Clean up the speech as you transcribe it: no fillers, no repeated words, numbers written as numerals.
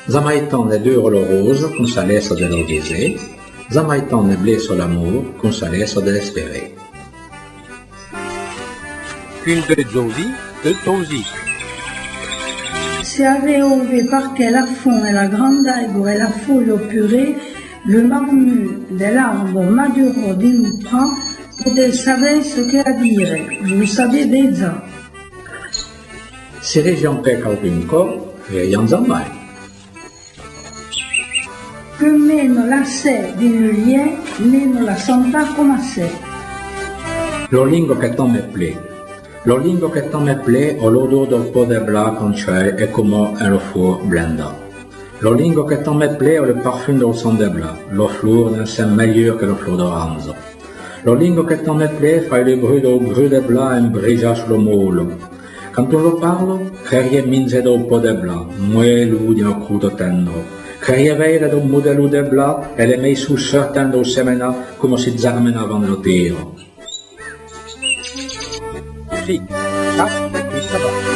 Zamaitan ne dure lo rose, cum s'alessa de lo vise, Zamaitan ne blesso l'amour, cum s'alessa de l'espérer. Qu'une de zovi, de tosi. Se aveva perché la fond e la grand'aigua e la foglia purée, le marmot de l'arbre maduro d'un prin, potete sapere ce che a dire, vous savez déjà. Si region pe calcunco, region zamai. Più o meno la sé di lien, meno la santa come sé. Lo lingo che tant me plaît. Lo lingo che tant me plaît, o l'odore del po de bla con c'è e come un four blenda. Lo lingo che tant me plaît, o le parfum del son de bla. Lo fleur ne c'est meilleur que le fleur d'orange. Lo lingo che tant me plaît, fa le bruit del gru de bla e brilla sullo molo. Quand on lo parlo, crerie minge del po de bla, muelu di un crudo tendro. Crerie veire del modello de bla e le mei su sortendo semena come si germinavano lo tiro. Sì, ça, c'est tout ça va.